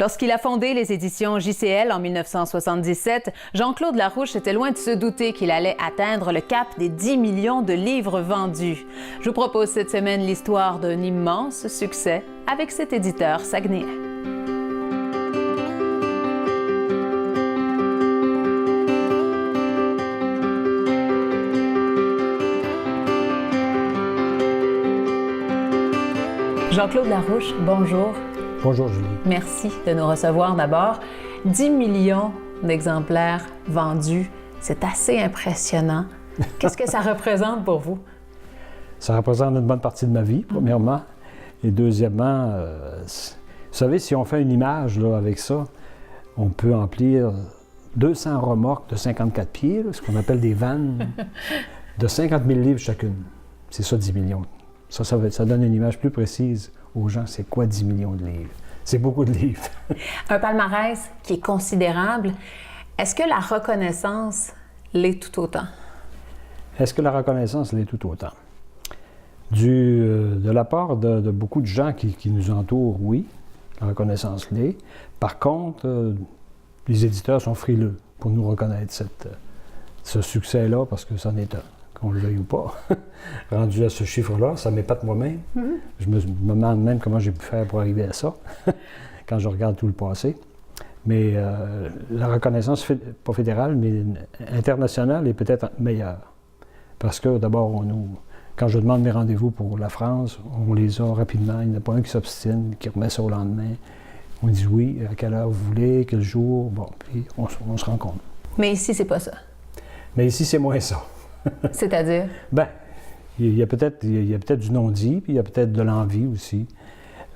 Lorsqu'il a fondé les éditions JCL en 1977, Jean-Claude Larouche était loin de se douter qu'il allait atteindre le cap des 10 millions de livres vendus. Je vous propose cette semaine l'histoire d'un immense succès avec cet éditeur saguenayen. Jean-Claude Larouche, bonjour. Bonjour Julie. Merci de nous recevoir d'abord. 10 millions d'exemplaires vendus, c'est assez impressionnant. Qu'est-ce que ça représente pour vous? Ça représente une bonne partie de ma vie, premièrement. Et deuxièmement, vous savez, si on fait une image là, avec ça, on peut emplir 200 remorques de 54 pieds, là, ce qu'on appelle des vannes, de 50 000 livres chacune. C'est ça, 10 millions. Ça donne une image plus précise aux gens. C'est quoi 10 millions de livres? C'est beaucoup de livres. Un palmarès qui est considérable. Est-ce que la reconnaissance l'est tout autant? Est-ce que la reconnaissance l'est tout autant? De la part de beaucoup de gens qui nous entourent, oui, la reconnaissance l'est. Par contre, les éditeurs sont frileux pour nous reconnaître ce succès-là, parce que c'en est un. Qu'on le veuille ou pas. Rendu à ce chiffre-là, ça m'épate moi-même. Je me demande même comment j'ai pu faire pour arriver à ça, quand je regarde tout le passé. Mais la reconnaissance, pas fédérale, mais internationale, est peut-être meilleure. Parce que d'abord, quand je demande mes rendez-vous pour la France, on les a rapidement. Il n'y en a pas un qui s'obstine, qui remet ça au lendemain. On dit oui, à quelle heure vous voulez, quel jour, bon, puis on se rencontre. Mais ici, c'est pas ça. Mais ici, c'est moins ça. C'est-à-dire? Bien, il y a peut-être du non-dit, puis il y a peut-être de l'envie aussi.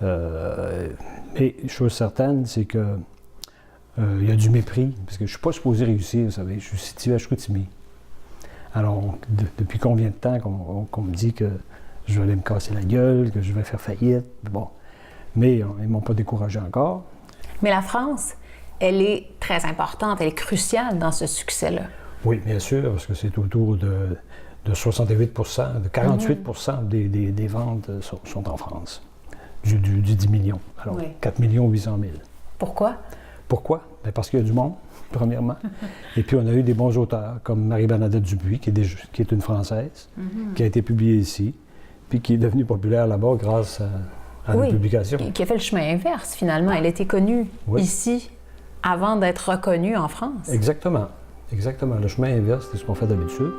Mais chose certaine, c'est que il y a du mépris, parce que je ne suis pas supposé réussir, vous savez. Je suis situé à Chicoutimi. Alors, depuis combien de temps qu'on me dit que je vais aller me casser la gueule, que je vais faire faillite, bon. Mais ils ne m'ont pas découragé encore. Mais la France, elle est très importante, elle est cruciale dans ce succès-là. Oui, bien sûr, parce que c'est autour de 68 de 48 des ventes sont en France, du 10 millions. Alors, oui. 4 800 000. Pourquoi? Pourquoi? Bien parce qu'il y a du monde, premièrement. Et puis, on a eu des bons auteurs, comme Marie-Bernadette Dupuis, qui est une Française, qui a été publiée ici, puis qui est devenue populaire là-bas grâce à la publication. Qui a fait le chemin inverse, finalement. Elle a été connue ici avant d'être reconnue en France. Exactement. Exactement. Le chemin inverse, c'est ce qu'on fait d'habitude.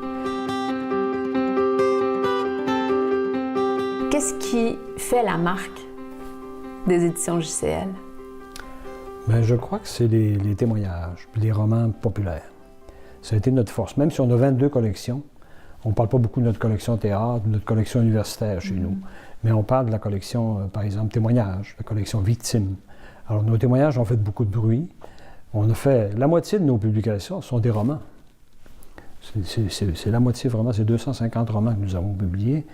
Qu'est-ce qui fait la marque des éditions JCL? Bien, je crois que c'est les témoignages, puis les romans populaires. Ça a été notre force. Même si on a 22 collections, on ne parle pas beaucoup de notre collection théâtre, de notre collection universitaire chez nous, mais on parle de la collection, par exemple, témoignages, la collection victimes. Alors, nos témoignages ont fait beaucoup de bruit. On a fait... La moitié de nos publications sont des romans. C'est la moitié, vraiment. C'est 250 romans que nous avons publiés.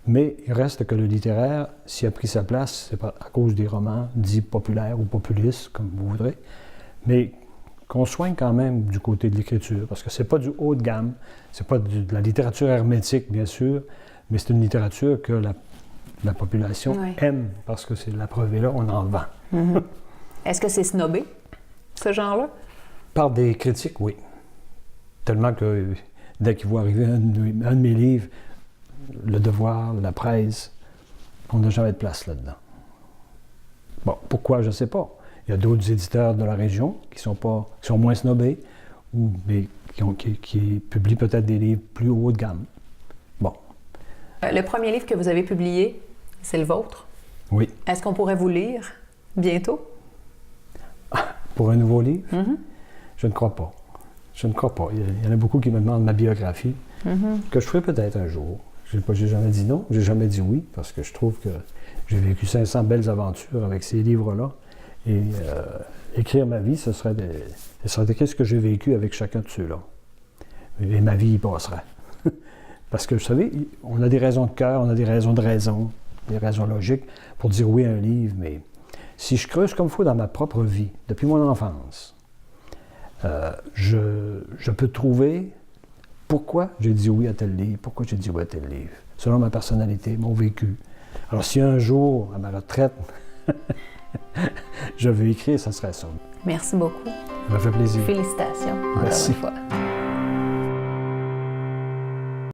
Mais il reste que le littéraire, s'il a pris sa place, c'est à cause des romans dits populaires ou populistes, comme vous voudrez. Mais qu'on soigne quand même du côté de l'écriture, parce que c'est pas du haut de gamme, c'est pas de la littérature hermétique, bien sûr, mais c'est une littérature que la population aime, parce que c'est la preuve est là, on en vend. Est-ce que c'est snobé, ce genre-là? Par des critiques, oui. Tellement que dès qu'ils voient arriver un de mes livres, Le Devoir, La Presse, on n'a jamais de place là-dedans. Bon, pourquoi, je ne sais pas. Il y a d'autres éditeurs de la région qui sont moins snobés, mais qui publient peut-être des livres plus haut de gamme. Bon. Le premier livre que vous avez publié, c'est le vôtre? Oui. Est-ce qu'on pourrait vous lire bientôt? Pour un nouveau livre? Je ne crois pas. Je ne crois pas. Il y en a beaucoup qui me demandent ma biographie, que je ferai peut-être un jour. J'ai jamais dit non, j'ai jamais dit oui, parce que je trouve que j'ai vécu 500 belles aventures avec ces livres-là. Et écrire ma vie, ce serait d'écrire ce que j'ai vécu avec chacun de ceux-là. Et ma vie y passerait. Parce que, vous savez, on a des raisons de cœur, on a des raisons de raison, des raisons logiques pour dire oui à un livre, mais si je creuse comme il faut dans ma propre vie, depuis mon enfance, je peux trouver pourquoi j'ai dit oui à tel livre, pourquoi j'ai dit oui à tel livre, selon ma personnalité, mon vécu. Alors si un jour, à ma retraite, je veux écrire, ça serait ça. Merci beaucoup. Ça m'a fait plaisir. Félicitations, encore Merci. une fois.